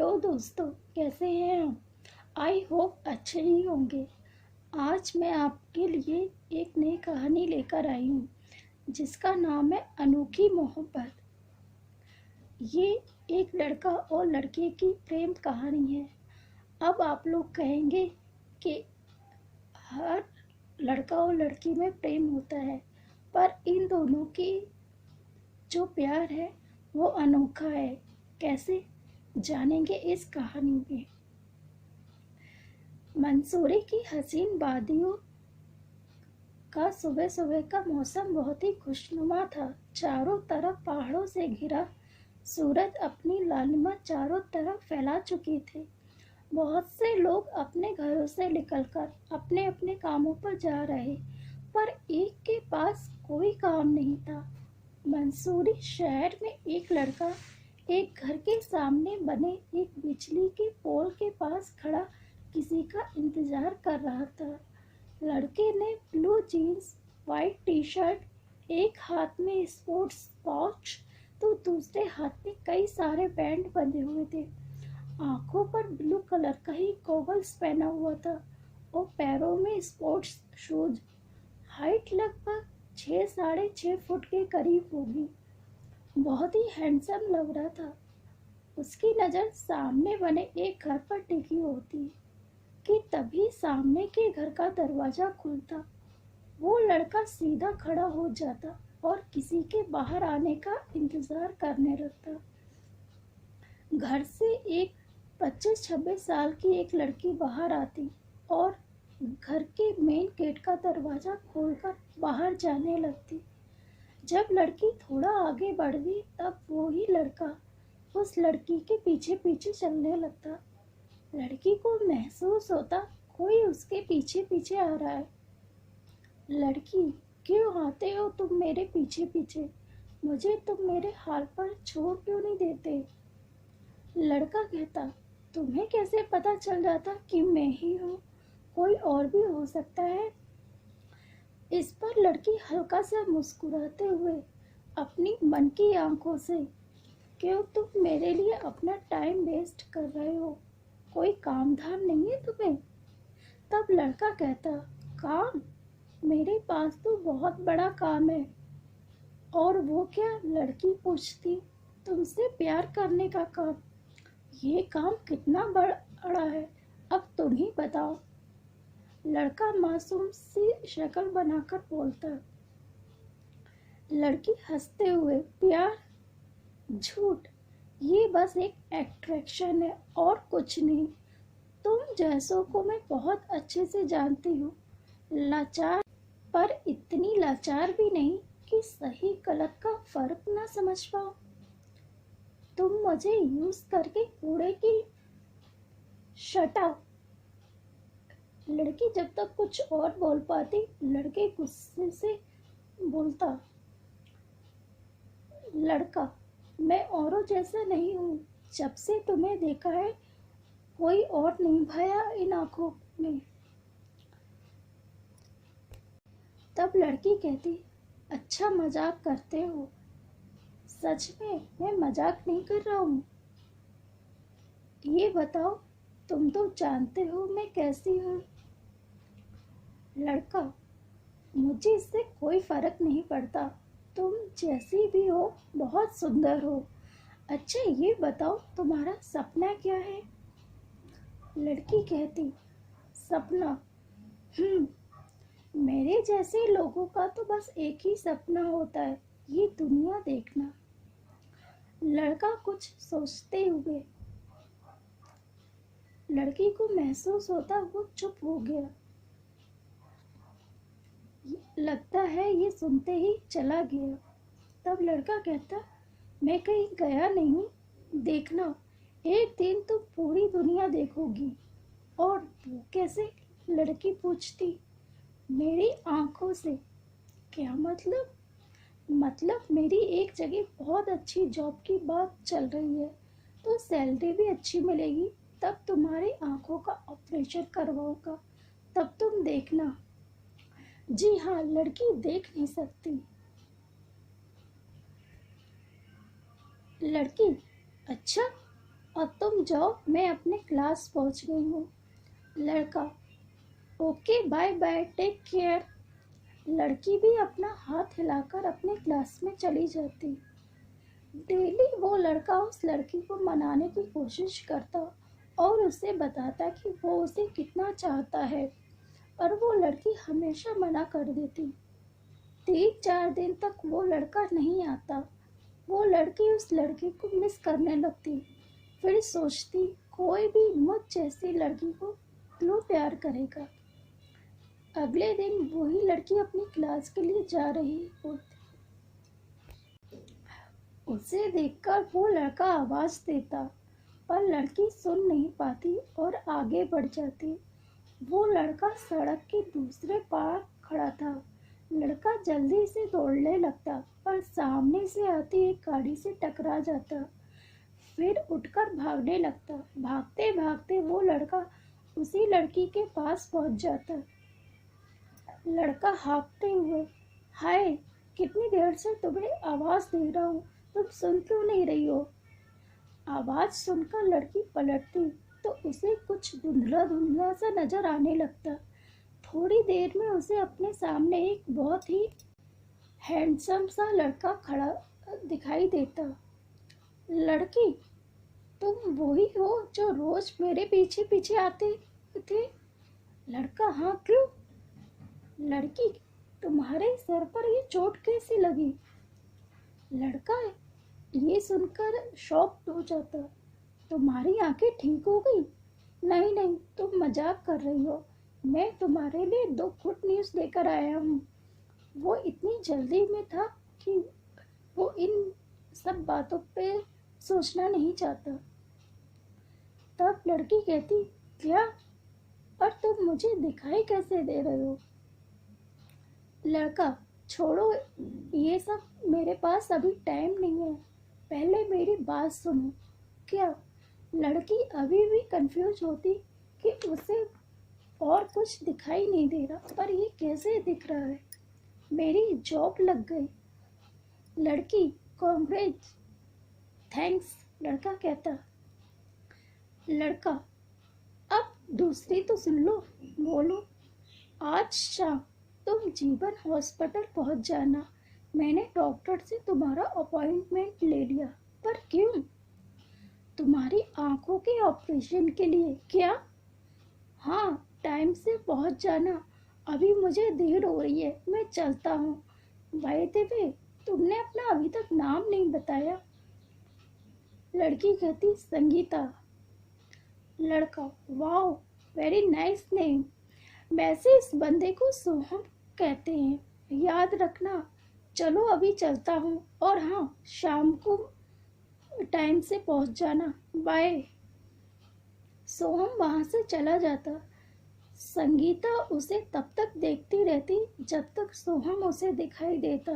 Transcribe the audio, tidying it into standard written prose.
Hello दोस्तों, कैसे हैं आप? आई होप अच्छे ही होंगे। आज मैं आपके लिए एक नई कहानी लेकर आई हूँ जिसका नाम है अनोखी मोहब्बत। ये एक लड़का और लड़के की प्रेम कहानी है। अब आप लोग कहेंगे कि हर लड़का और लड़की में प्रेम होता है, पर इन दोनों की जो प्यार है वो अनोखा है। कैसे जानेंगे इस कहानी में। मंसूरी की हसीन वादियों का सुबह सुबह का मौसम बहुत ही खुशनुमा था। चारों तरफ पहाड़ों से घिरा सूरज अपनी लालिमा चारों तरफ फैला चुकी थी। बहुत से लोग अपने घरों से निकलकर अपने अपने कामों पर जा रहे, पर एक के पास कोई काम नहीं था। मंसूरी शहर में एक लड़का एक घर के सामने बने एक बिजली के पोल के पास खड़ा किसी का इंतजार कर रहा था। लड़के ने blue jeans, white T shirt, एक हाथ में स्पोर्ट्स वॉच तो दूसरे हाथ में कई सारे बैंड बंधे हुए थे। आंखों पर ब्लू कलर का ही गॉगल्स पहना हुआ था और पैरों में स्पोर्ट्स शूज। हाइट लगभग 6 साढ़े 6 फुट के करीब होगी। बहुत ही हैंडसम लग रहा था। उसकी नज़र सामने बने एक घर पर टिकी होती कि तभी सामने के घर का दरवाजा खुलता। वो लड़का सीधा खड़ा हो जाता और किसी के बाहर आने का इंतजार करने लगता। घर से एक 25-26 साल की एक लड़की बाहर आती और घर के मेन गेट का दरवाजा खोलकर बाहर जाने लगती। जब लड़की थोड़ा आगे बढ़ गई तब वो ही लड़का उस लड़की के पीछे पीछे चलने लगता। लड़की को महसूस होता कोई उसके पीछे पीछे आ रहा है। लड़की, क्यों आते हो तुम मेरे पीछे पीछे? मुझे तुम मेरे हाल पर छोड़ क्यों नहीं देते? लड़का कहता, तुम्हें कैसे पता चल जाता कि मैं ही हूँ? कोई और भी हो सकता है। इस पर लड़की हल्का सा मुस्कुराते हुए अपनी मन की आंखों से, क्यों तुम मेरे लिए अपना टाइम वेस्ट कर रहे हो? कोई काम धाम नहीं है तुम्हें? तब लड़का कहता, काम? मेरे पास तो बहुत बड़ा काम है। और वो क्या? लड़की पूछती, तुमसे प्यार करने का काम। ये काम कितना बड़ा है, अब तुम ही बताओ। लड़का मासूम सी शक्ल बनाकर बोलता। लड़की हंसते हुए, प्यार? झूठ, ये बस एक अट्रैक्शन है और कुछ नहीं। तुम जैसों को मैं बहुत अच्छे से जानती हूँ। लाचार, पर इतनी लाचार भी नहीं कि सही गलत का फर्क ना समझ पाओ। तुम मुझे यूज करके कूड़े की शटा। लड़की जब तक कुछ और बोल पाती, लड़के गुस्से से बोलता। लड़का, मैं औरों जैसा नहीं हूँ। जब से तुम्हें देखा है कोई और नहीं भया इन आंखों में। तब लड़की कहती, अच्छा मजाक करते हो? सच में मैं मजाक नहीं कर रहा हूँ। ये बताओ, तुम तो जानते हो मैं कैसी हूँ। लड़का, मुझे इससे कोई फर्क नहीं पड़ता। तुम जैसी भी हो बहुत सुंदर हो। अच्छा ये बताओ, तुम्हारा सपना क्या है? लड़की कहती, सपना? मेरे जैसे लोगों का तो बस एक ही सपना होता है, ये दुनिया देखना। लड़का कुछ सोचते हुए, लड़की को महसूस होता वो चुप हो गया। लगता है ये सुनते ही चला गया। तब लड़का कहता, मैं कहीं गया नहीं, देखना एक दिन तुम पूरी दुनिया देखोगी। और वो कैसे? लड़की पूछती। मेरी आंखों से। क्या मतलब? मतलब मेरी एक जगह बहुत अच्छी जॉब की बात चल रही है, तो सैलरी भी अच्छी मिलेगी। तब तुम्हारी आंखों का ऑपरेशन करवाऊंगा, तब तुम देखना। जी हाँ, लड़की देख नहीं सकती। लड़की, अच्छा और तुम जाओ, मैं अपने क्लास पहुंच गई हूँ। लड़का, okay bye bye, take care. लड़की भी अपना हाथ हिलाकर अपने क्लास में चली जाती। डेली वो लड़का उस लड़की को मनाने की कोशिश करता और उसे बताता कि वो उसे कितना चाहता है, पर वो लड़की हमेशा मना कर देती। 3-4 दिन तक वो लड़का नहीं आता। वो लड़की उस लड़के को मिस करने लगती। फिर सोचती, कोई भी मुझ जैसी लड़की को क्यों प्यार करेगा। अगले दिन वही लड़की अपनी क्लास के लिए जा रही होती। उसे देखकर वो लड़का आवाज देता, पर लड़की सुन नहीं पाती और आगे बढ़ जाती। वो लड़का सड़क के दूसरे पार खड़ा था। लड़का जल्दी से दौड़ने लगता, पर सामने से आती एक गाड़ी से टकरा जाता। फिर उठकर भागने लगता। भागते भागते वो लड़का उसी लड़की के पास पहुंच जाता। लड़का हाँफते हुए, हाय, कितनी देर से तुम्हें आवाज दे रहा हूँ, तुम सुन क्यों नहीं रही हो। आवाज सुनकर लड़की पलटती तो उसे कुछ धुंधला धुंधला सा नजर आने लगता। थोड़ी देर में उसे अपने सामने एक बहुत ही हैंडसम सा लड़का खड़ा दिखाई देता। लड़की, तुम वही हो जो रोज मेरे पीछे पीछे आते थे। लड़का, हाँ, क्यों। लड़की, तुम्हारे सर पर ये चोट कैसी लगी। लड़का ये सुनकर शॉक्ड हो जाता। तुम्हारी आंखें ठीक हो गई। नहीं नहीं, तुम मजाक कर रही हो। मैं तुम्हारे लिए 2 गुड न्यूज़ लेकर आया हूँ। वो इतनी जल्दी में था कि वो इन सब बातों पे सोचना नहीं चाहता। तब लड़की कहती, क्या, पर तुम मुझे दिखाई कैसे दे रहे हो। लड़का, छोड़ो ये सब, मेरे पास अभी टाइम नहीं है, पहले मेरी बात सुनो। क्या। लड़की अभी भी कंफ्यूज होती कि उसे और कुछ दिखाई नहीं दे रहा, पर ये कैसे दिख रहा है। मेरी जॉब लग गई। लड़की, कांग्रेस, थैंक्स। लड़का कहता। लड़का, अब दूसरी तो सुन लो, बोलो। आज शाम तुम जीवन हॉस्पिटल पहुंच जाना। मैंने डॉक्टर से तुम्हारा अपॉइंटमेंट ले लिया। पर क्यों। तुम्हारी आंखों के ऑपरेशन के लिए। क्या। हाँ, टाइम से पहुंच जाना। अभी मुझे देर हो रही है, मैं चलता हूँ। बाय द वे, तुमने अपना अभी तक नाम नहीं बताया। लड़की कहती, संगीता। लड़का, वाओ, वेरी नाइस नेम। वैसे इस बंदे को सोहम कहते हैं, याद रखना। चलो अभी चलता हूँ, और हाँ, शाम को टाइम से पहुंच जाना। बाय। सोहम वहां से चला जाता। संगीता उसे तब तक देखती रहती जब तक सोहम उसे दिखाई देता।